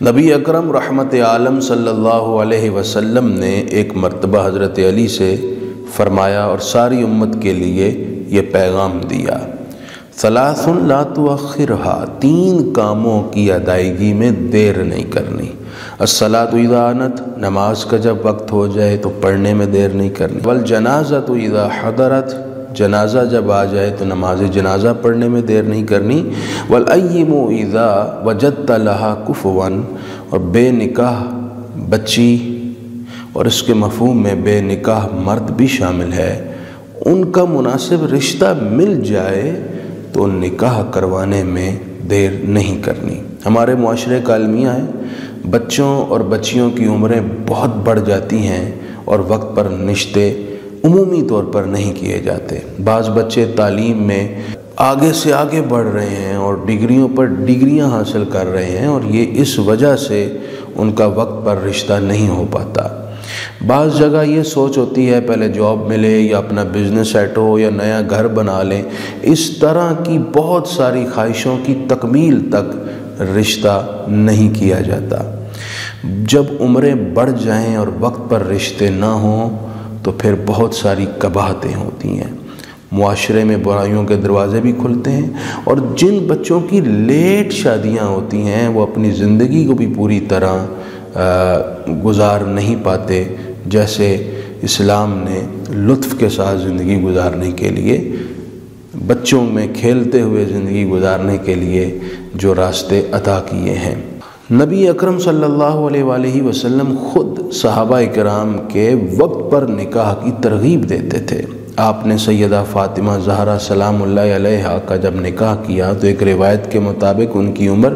نبی اکرم رحمت عالم صلی اللہ علیہ وسلم نے ایک مرتبہ حضرت علی سے فرمایا اور ساری امت کے لیے یہ پیغام دیا، ثلاث لا تؤخرھا، 3 کاموں کی ادائیگی میں دیر نہیں کرنی۔ الصلاۃ اذا آنت، نماز کا جب وقت ہو جائے تو پڑھنے میں دیر نہیں کرنی۔ والجنازۃ اذا حضرت، جنازہ جب آ جائے تو نماز جنازہ پڑھنے میں دیر نہیں کرنی۔ والایم اذا وجدت لہا کفوا، اور بے نکاح بچی اور اس کے مفہوم میں بے نکاح مرد بھی شامل ہے، ان کا مناسب رشتہ مل جائے تو نکاح کروانے میں دیر نہیں کرنی۔ ہمارے معاشرے کا المیہ ہے، بچوں اور بچیوں کی عمریں بہت بڑھ جاتی ہیں اور وقت پر رشتے عمومی طور پر نہیں کیے جاتے۔ بعض بچے تعلیم میں آگے سے آگے بڑھ رہے ہیں اور ڈگریوں پر ڈگریاں حاصل کر رہے ہیں، اور یہ اس وجہ سے ان کا وقت پر رشتہ نہیں ہو پاتا۔ بعض جگہ یہ سوچ ہوتی ہے پہلے جاب ملے یا اپنا بزنس سیٹ ہو یا نیا گھر بنا لیں، اس طرح کی بہت ساری خواہشوں کی تکمیل تک رشتہ نہیں کیا جاتا۔ جب عمریں بڑھ جائیں اور وقت پر رشتے نہ ہوں تو پھر بہت ساری قباحتیں ہوتی ہیں، معاشرے میں برائیوں کے دروازے بھی کھلتے ہیں، اور جن بچوں کی لیٹ شادیاں ہوتی ہیں وہ اپنی زندگی کو بھی پوری طرح گزار نہیں پاتے، جیسے اسلام نے لطف کے ساتھ زندگی گزارنے کے لیے، بچوں میں کھیلتے ہوئے زندگی گزارنے کے لیے جو راستے عطا کیے ہیں۔ نبی اکرم صلی اللہ علیہ وآلہ وسلم خود صحابہ کرام کے وقت پر نکاح کی ترغیب دیتے تھے۔ آپ نے سیدہ فاطمہ زہرا سلام اللہ علیہا کا جب نکاح کیا تو ایک روایت کے مطابق ان کی عمر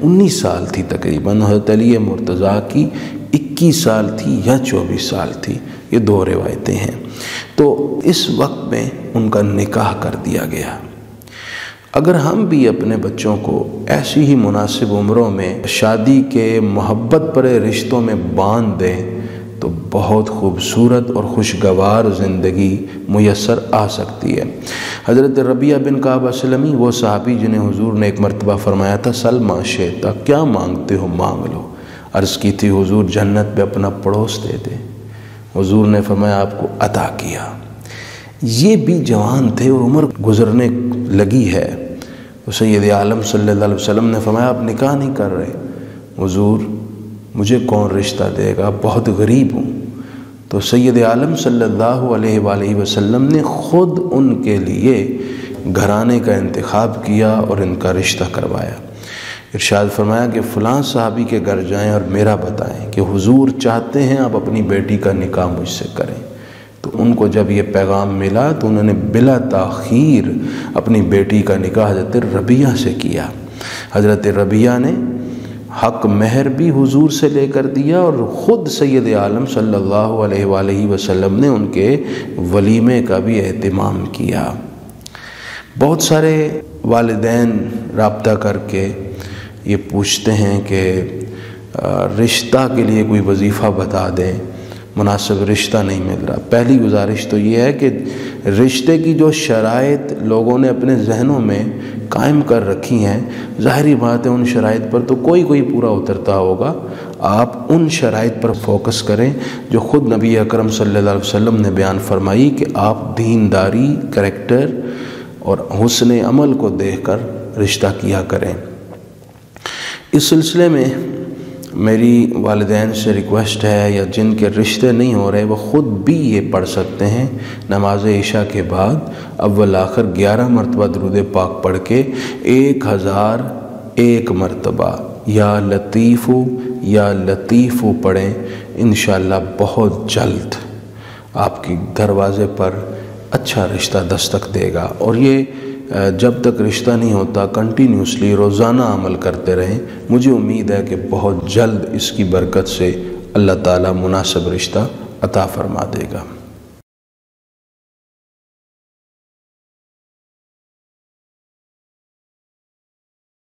19 سال تھی تقریباً، حضرت علی مرتضیٰ کی 21 سال تھی یا 24 سال تھی، یہ 2 روایتیں ہیں۔ تو اس وقت میں ان کا نکاح کر دیا گیا۔ اگر ہم بھی اپنے بچوں کو ایسی ہی مناسب عمروں میں شادی کے محبت بھرے رشتوں میں باندھ دیں تو بہت خوبصورت اور خوشگوار زندگی میسر آ سکتی ہے۔ حضرت ربیعہ بن کعب اسلمی، وہ صحابی جنہیں حضور نے ایک مرتبہ فرمایا تھا سل ما شئت، کیا مانگتے ہو مانگ لو، عرض کی تھی حضور جنت میں اپنا پڑوس دے دیں، حضور نے فرمایا آپ کو عطا کیا۔ یہ بھی جوان تھے اور عمر گزرنے لگی ہے، تو سید عالم صلی اللہ علیہ وسلم نے فرمایا آپ نکاح نہیں کر رہے، حضور مجھے کون رشتہ دے گا، بہت غریب ہوں۔ تو سید عالم صلی اللہ علیہ وآلہ وسلم نے خود ان کے لیے گھرانے کا انتخاب کیا اور ان کا رشتہ کروایا۔ ارشاد فرمایا کہ فلاں صحابی کے گھر جائیں اور میرا بتائیں کہ حضور چاہتے ہیں آپ اپنی بیٹی کا نکاح مجھ سے کریں۔ تو ان کو جب یہ پیغام ملا تو انہوں نے بلا تاخیر اپنی بیٹی کا نکاح حضرت ربیعہ سے کیا۔ حضرت ربیعہ نے حق مہر بھی حضور سے لے کر دیا اور خود سید عالم صلی اللہ علیہ وآلہ وسلم نے ان کے ولیمے کا بھی اہتمام کیا۔ بہت سارے والدین رابطہ کر کے یہ پوچھتے ہیں کہ رشتہ کے لیے کوئی وظیفہ بتا دیں، مناسب رشتہ نہیں مل رہا۔ پہلی گزارش تو یہ ہے کہ رشتے کی جو شرائط لوگوں نے اپنے ذہنوں میں قائم کر رکھی ہیں، ظاہری بات ہے ان شرائط پر تو کوئی پورا اترتا ہوگا۔ آپ ان شرائط پر فوکس کریں جو خود نبی اکرم صلی اللہ علیہ وسلم نے بیان فرمائی کہ آپ دینداری، کریکٹر اور حسن عمل کو دیکھ کر رشتہ کیا کریں۔ اس سلسلے میں میری والدین سے ریکویسٹ ہے، یا جن کے رشتے نہیں ہو رہے وہ خود بھی یہ پڑھ سکتے ہیں، نماز عشاء کے بعد اول آخر 11 مرتبہ درود پاک پڑھ کے 1001 مرتبہ یا لطیف پڑھیں، انشاءاللہ بہت جلد آپ کی دروازے پر اچھا رشتہ دستک دے گا۔ اور یہ جب تک رشتہ نہیں ہوتا کنٹینیوسلی روزانہ عمل کرتے رہیں، مجھے امید ہے کہ بہت جلد اس کی برکت سے اللہ تعالیٰ مناسب رشتہ عطا فرما دے گا۔